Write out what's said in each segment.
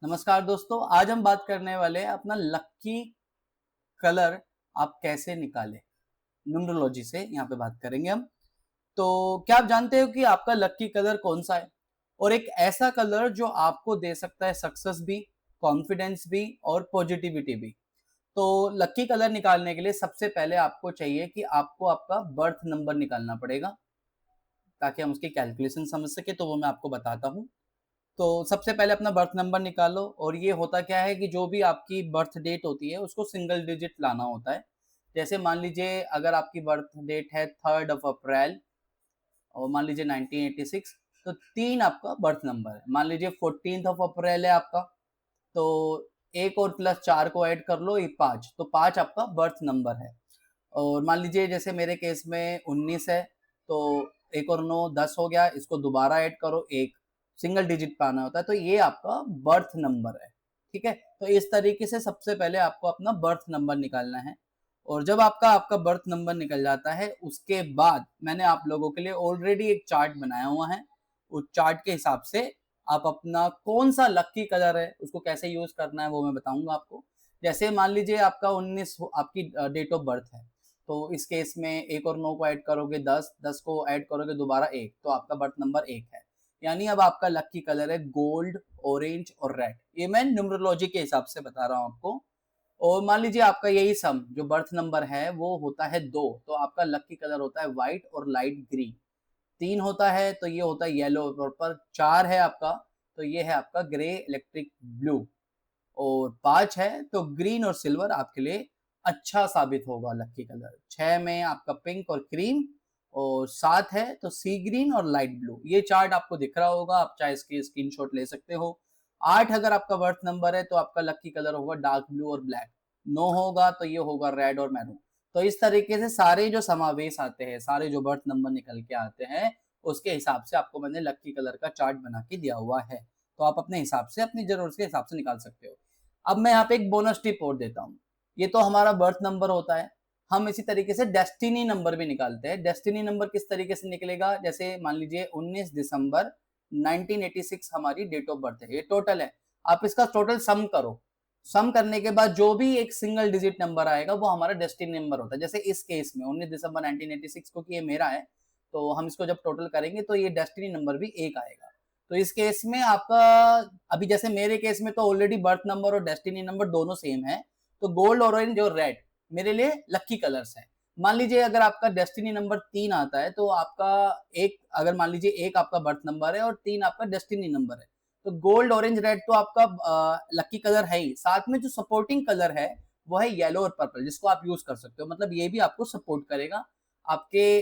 नमस्कार दोस्तों, आज हम बात करने वाले हैं अपना लकी कलर आप कैसे निकालें। न्यूमरोलॉजी से यहाँ पे बात करेंगे हम। तो क्या आप जानते हो कि आपका लकी कलर कौन सा है? और एक ऐसा कलर जो आपको दे सकता है सक्सेस भी, कॉन्फिडेंस भी और पॉजिटिविटी भी। तो लकी कलर निकालने के लिए सबसे पहले आपको चाहिए कि आपको आपका बर्थ नंबर निकालना पड़ेगा, ताकि हम उसकी कैलकुलेशन समझ सके। तो वो मैं आपको बताता हूँ। तो सबसे पहले अपना बर्थ नंबर निकालो, और ये होता क्या है कि जो भी आपकी बर्थ डेट होती है उसको सिंगल डिजिट लाना होता है। जैसे मान लीजिए अगर आपकी बर्थ डेट है 3 अप्रैल और मान लीजिए 1986, तो 3 आपका बर्थ नंबर है। मान लीजिए 14 अप्रैल है आपका, तो एक और प्लस 4 को ऐड कर लो, ये 5, तो 5 आपका बर्थ नंबर है। और मान लीजिए जैसे मेरे केस में 19 है, तो एक और 9 10 हो गया, इसको दोबारा ऐड करो, एक सिंगल डिजिट पे आना होता है, तो ये आपका बर्थ नंबर है। ठीक है, तो इस तरीके से सबसे पहले आपको अपना बर्थ नंबर निकालना है। और जब आपका आपका बर्थ नंबर निकल जाता है, उसके बाद मैंने आप लोगों के लिए ऑलरेडी एक चार्ट बनाया हुआ है। उस चार्ट के हिसाब से आप अपना कौन सा लकी कलर है उसको कैसे यूज करना है वो मैं बताऊंगा आपको। जैसे मान लीजिए आपका 19 आपकी डेट ऑफ बर्थ है, तो इस केस में एक और 9 को ऐड करोगे 10, 10 को ऐड करोगे दोबारा एक, तो आपका बर्थ नंबर 1 है। यानी अब आपका लकी कलर है गोल्ड, ऑरेंज और रेड। ये मैं न्यूमरोलॉजी के हिसाब से बता रहा हूँ आपको। और मान लीजिए आपका यही सम जो बर्थ नंबर है वो होता है 2, तो आपका लकी कलर होता है व्हाइट और लाइट ग्रीन। 3 होता है तो ये होता है येलो और पर्पल। 4 है आपका, तो ये है आपका ग्रे इलेक्ट्रिक ब्लू। और 5 है तो ग्रीन और सिल्वर आपके लिए अच्छा साबित होगा लकी कलर। 6 में आपका पिंक और क्रीम, और 7 है तो सी ग्रीन और लाइट ब्लू। ये चार्ट आपको दिख रहा होगा, आप चाहे इसकी स्क्रीनशॉट ले सकते हो। 8 अगर आपका बर्थ नंबर है तो आपका लकी कलर होगा डार्क ब्लू और ब्लैक। 9 होगा तो ये होगा रेड और मैरून। तो इस तरीके से सारे जो समावेश आते हैं, सारे जो बर्थ नंबर निकल के आते हैं, उसके हिसाब से आपको मैंने लकी कलर का चार्ट बना के दिया हुआ है। तो आप अपने हिसाब से, अपनी जरूरत के हिसाब से निकाल सकते हो। अब मैं यहाँ पे एक बोनस टिप और देता हूँ। ये तो हमारा बर्थ नंबर होता है। हम इसी तरीके से डेस्टिनी नंबर भी निकालते हैं। डेस्टिनी नंबर किस तरीके से निकलेगा, जैसे मान लीजिए 19 दिसंबर 1986 हमारी डेट ऑफ बर्थ है, ये टोटल है। आप इसका टोटल सम करो। सम करने के बाद जो भी एक सिंगल डिजिट नंबर आएगा वो हमारा डेस्टिनी नंबर होता है। जैसे इस केस में 19 दिसंबर 1986 को, कि ये मेरा है, तो हम इसको जब टोटल करेंगे तो ये डेस्टिनी नंबर भी एक आएगा। तो इस केस में आपका, अभी जैसे मेरे केस में तो ऑलरेडी बर्थ नंबर और डेस्टिनी नंबर दोनों सेम है, तो गोल्ड, ऑरेंज और रेड मेरे लिए लकी कलर्स है। मान लीजिए अगर आपका डेस्टिनी नंबर 3 आता है, तो आपका एक, अगर मान लीजिए एक आपका बर्थ नंबर है और 3 आपका डेस्टिनी नंबर है, तो गोल्ड, ऑरेंज, रेड तो आपका लकी कलर है ही। साथ में जो सपोर्टिंग कलर है वो है येलो और पर्पल, जिसको आप यूज कर सकते हो। मतलब ये भी आपको सपोर्ट करेगा आपके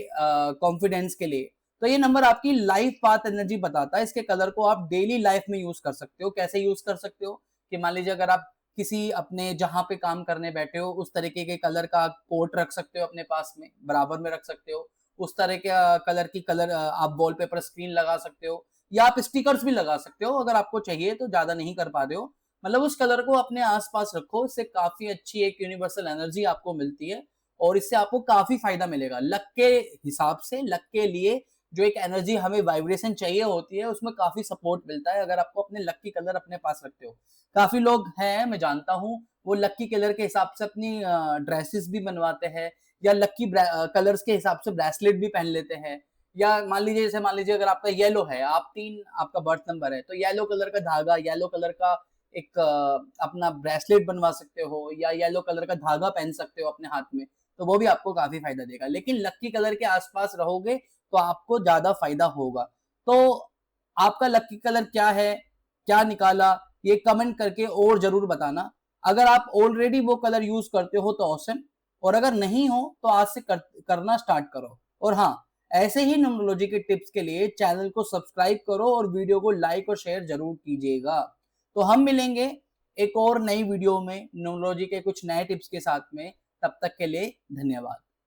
कॉन्फिडेंस के लिए। तो ये नंबर आपकी लाइफ पाथ एनर्जी बताता है। इसके कलर को आप डेली लाइफ में यूज कर सकते हो। कैसे यूज कर सकते हो, कि मान लीजिए अगर आप किसी अपने जहां पे काम करने बैठे हो, उस तरीके के कलर का कोट रख सकते हो अपने पास में, बराबर में रख सकते हो। उस तरह के कलर की कलर आप वॉलपेपर स्क्रीन लगा सकते हो, या आप स्टिकर्स भी लगा सकते हो अगर आपको चाहिए, तो ज्यादा नहीं कर पा रहे हो। मतलब उस कलर को अपने आसपास रखो, इससे काफी अच्छी एक यूनिवर्सल एनर्जी आपको मिलती है। और इससे आपको काफी फायदा मिलेगा लक के हिसाब से। लक के लिए जो एक एनर्जी हमें वाइब्रेशन चाहिए होती है, उसमें काफी सपोर्ट मिलता है अगर आपको अपने लकी कलर अपने पास रखते हो। काफी लोग हैं, मैं जानता हूँ, वो लकी कलर के हिसाब से अपनी ड्रेसेस भी बनवाते हैं, या लकी कलर्स के हिसाब से ब्रेसलेट भी पहन लेते हैं। या मान लीजिए, जैसे मान लीजिए अगर आपका येलो है, आप 3 आपका बर्थ नंबर है, तो येलो कलर का धागा, येलो कलर का एक अपना ब्रेसलेट बनवा सकते हो, या येलो कलर का धागा पहन सकते हो अपने हाथ में। तो वो भी आपको काफी फायदा देगा। लेकिन लकी कलर के आसपास रहोगे तो आपको ज्यादा फायदा होगा। तो आपका लकी कलर क्या है, क्या निकाला, ये कमेंट करके और जरूर बताना। अगर आप ऑलरेडी वो कलर यूज करते हो तो ऑसम, और अगर नहीं हो तो आज से करना स्टार्ट करो। और हाँ, ऐसे ही न्यूमरोलॉजी के टिप्स के लिए चैनल को सब्सक्राइब करो और वीडियो को लाइक और शेयर जरूर कीजिएगा। तो हम मिलेंगे एक और नई वीडियो में न्यूमरोलॉजी के कुछ नए टिप्स के साथ में। तब तक के लिए धन्यवाद।